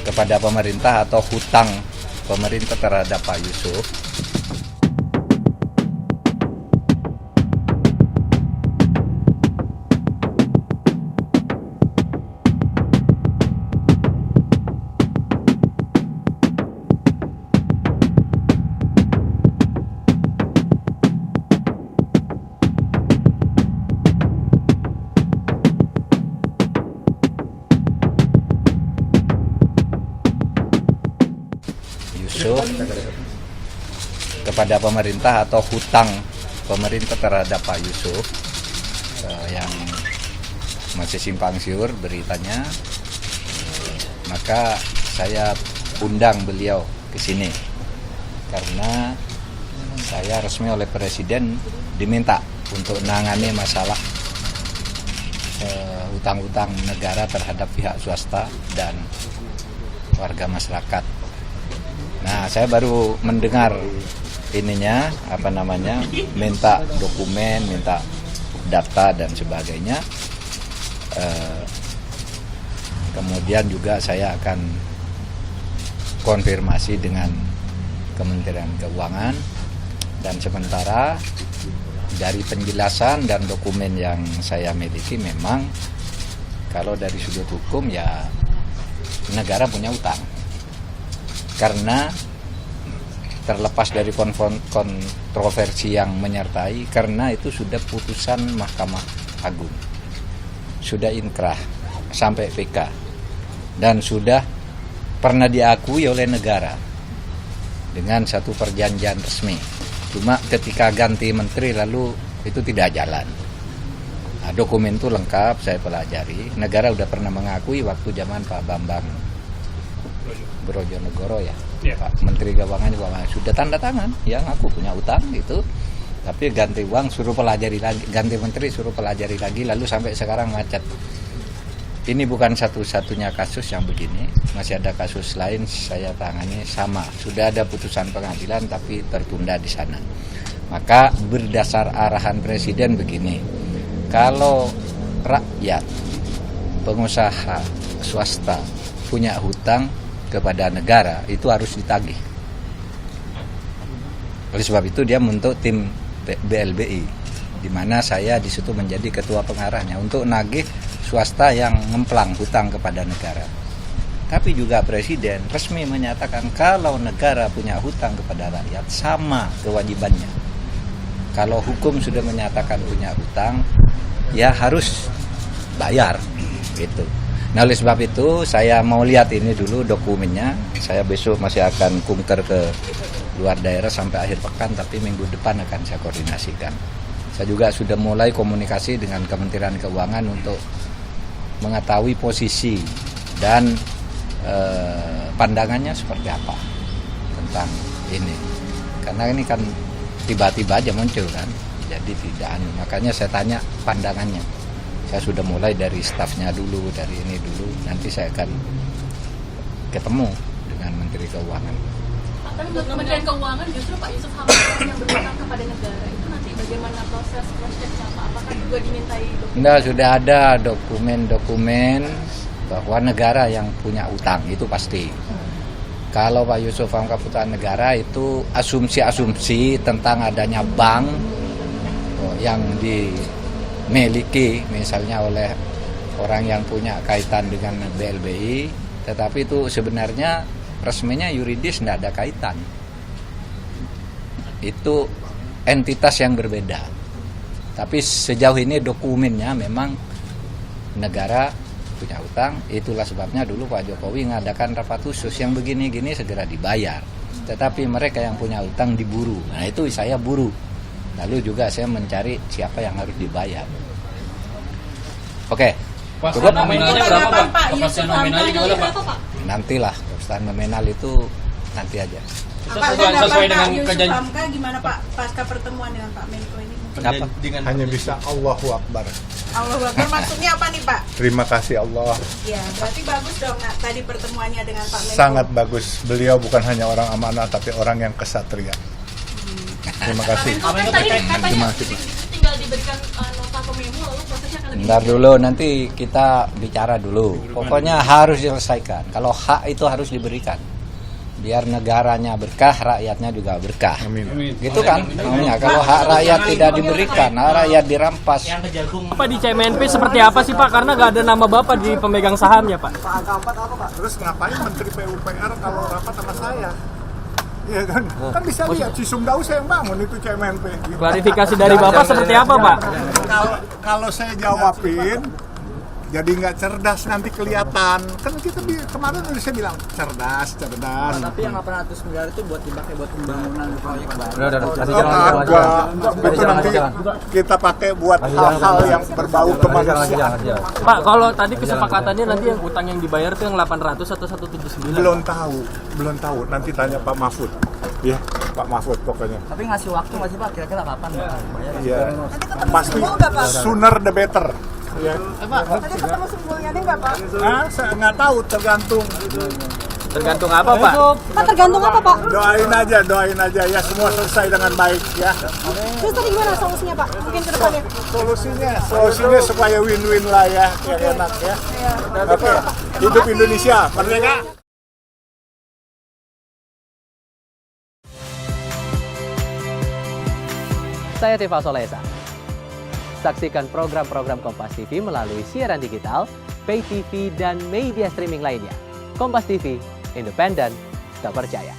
kepada pemerintah atau hutang pemerintah terhadap Pak Yusuf. Yusuf kepada pemerintah atau hutang pemerintah terhadap Pak Yusuf yang masih simpang siur beritanya, maka saya undang beliau ke sini karena saya resmi oleh Presiden diminta untuk menangani masalah hutang-hutang negara terhadap pihak swasta dan warga masyarakat. Nah, saya baru mendengar minta dokumen, minta data dan sebagainya. Kemudian juga saya akan konfirmasi dengan Kementerian Keuangan, dan sementara dari penjelasan dan dokumen yang saya miliki memang kalau dari sudut hukum ya negara punya utang. Karena terlepas dari kontroversi yang menyertai, karena itu sudah putusan Mahkamah Agung, sudah inkrah sampai PK, dan sudah pernah diakui oleh negara dengan satu perjanjian resmi. Cuma ketika ganti menteri lalu itu tidak jalan. Nah, dokumen itu lengkap, saya pelajari. Negara sudah pernah mengakui waktu zaman Pak Bambang Brojonegoro ya, Pak Menteri Keuangan juga sudah tanda tangan, yang aku punya utang gitu, tapi ganti uang suruh pelajari lagi, ganti menteri suruh pelajari lagi, lalu sampai sekarang macet. Ini bukan satu-satunya kasus yang begini, masih ada kasus lain saya tangani sama, sudah ada putusan pengadilan tapi tertunda di sana. Maka berdasar arahan Presiden begini, kalau rakyat, pengusaha swasta punya hutang kepada negara itu harus ditagih. Oleh sebab itu dia membentuk tim BLBI, di mana saya di situ menjadi ketua pengarahnya untuk nagih swasta yang ngemplang hutang kepada negara. Tapi juga Presiden resmi menyatakan kalau negara punya hutang kepada rakyat sama kewajibannya. Kalau hukum sudah menyatakan punya hutang, ya harus bayar gitu. Nah, oleh sebab itu saya mau lihat ini dulu dokumennya. Saya besok masih akan kunker ke luar daerah sampai akhir pekan, tapi minggu depan akan saya koordinasikan. Saya juga sudah mulai komunikasi dengan Kementerian Keuangan untuk mengetahui posisi dan pandangannya seperti apa tentang ini. Karena ini kan tiba-tiba aja muncul kan, jadi tidak makanya saya tanya pandangannya. Saya sudah mulai dari stafnya dulu, dari ini dulu. Nanti saya akan ketemu dengan Menteri Keuangan. Tapi untuk Kementerian Keuangan justru Pak Yusuf Hamka yang berhutang kepada negara itu nanti bagaimana proses cross-check-nya Pak? Apakah juga dimintai dokumen? Enggak, sudah ada dokumen-dokumen bahwa negara yang punya utang, itu pasti. Kalau Pak Yusuf Hamka putra negara itu asumsi-asumsi tentang adanya bank yang dimiliki misalnya oleh orang yang punya kaitan dengan BLBI, tetapi itu sebenarnya resminya yuridis tidak ada kaitan. Itu entitas yang berbeda. Tapi sejauh ini dokumennya memang negara punya utang, itulah sebabnya dulu Pak Jokowi mengadakan rapat khusus yang begini-gini segera dibayar. Tetapi mereka yang punya utang diburu. Nah, itu saya buru. Lalu juga saya mencari siapa yang harus dibayar. Oke. Cukup. Nominalnya berapa Pak? Kepastian nominalnya gimana Pak? Nantilah, kepastian nominal itu nanti aja. Sesuai dengan Yusuf Hamka gimana Pak pasca pertemuan dengan Pak Menko ini? Apa? Hanya bisa Allahu Akbar. Allahu Akbar maksudnya apa nih Pak? Terima kasih Allah. Ya, berarti bagus dong tadi pertemuannya dengan Pak Menko. Sangat bagus. Beliau bukan hanya orang amanah tapi orang yang kesatria. Terima kasih. Pak Menko kan tadi katanya Terima kasih. tinggal diberikan nota memo lalu prosesnya akan lebih Bentar dulu, nanti kita bicara dulu. Pokoknya harus diselesaikan. Kalau hak itu harus diberikan. Biar negaranya berkah, rakyatnya juga berkah. Amin. Gitu kan? Maunya kalau hak rakyat tidak diberikan, hak rakyat dirampas. Pak di CMNP seperti apa sih Pak? Karena nggak ada nama Bapak di pemegang sahamnya Pak. Terus ngapain Menteri PUPR kalau rapat sama saya? Iya kan? Kan bisa lihat Cisumdaus saya yang bangun itu CMNP. Klarifikasi dari Bapak seperti apa Pak? Kalau saya jawabin jadi nggak cerdas nanti kelihatan. Kan kita kemarin udah saya bilang cerdas. Tapi yang 800 miliar itu buat dipakai buat pembangunan proyek baru. Itu nanti kita pakai buat hal-hal yang berbau kemanusiaan. Pak, kalau tadi kesepakatannya nanti yang utang yang dibayar itu yang 800 atau 179? Belum tahu. Nanti tanya Pak Mahfud. Ya, Pak Mahfud pokoknya. Tapi ngasih waktu nggak sih Pak? Kira-kira kapan Pak bayar? Iya. Pasti sooner the better. Ya. Tadi ketemu Sri nggak Pak? Saya nggak tahu, tergantung. Tergantung apa Pak? Pak tergantung apa Pak? Doain aja ya semua selesai dengan baik ya. Terus tadi gimana solusinya Pak? Mungkin ke depannya? Solusinya supaya win-win lah ya, yang enak ya. Oke, hidup Indonesia, merdeka. Saya Tifa Solesa. Saksikan program-program Kompas TV melalui siaran digital, pay TV, dan media streaming lainnya. Kompas TV, independen, terpercaya.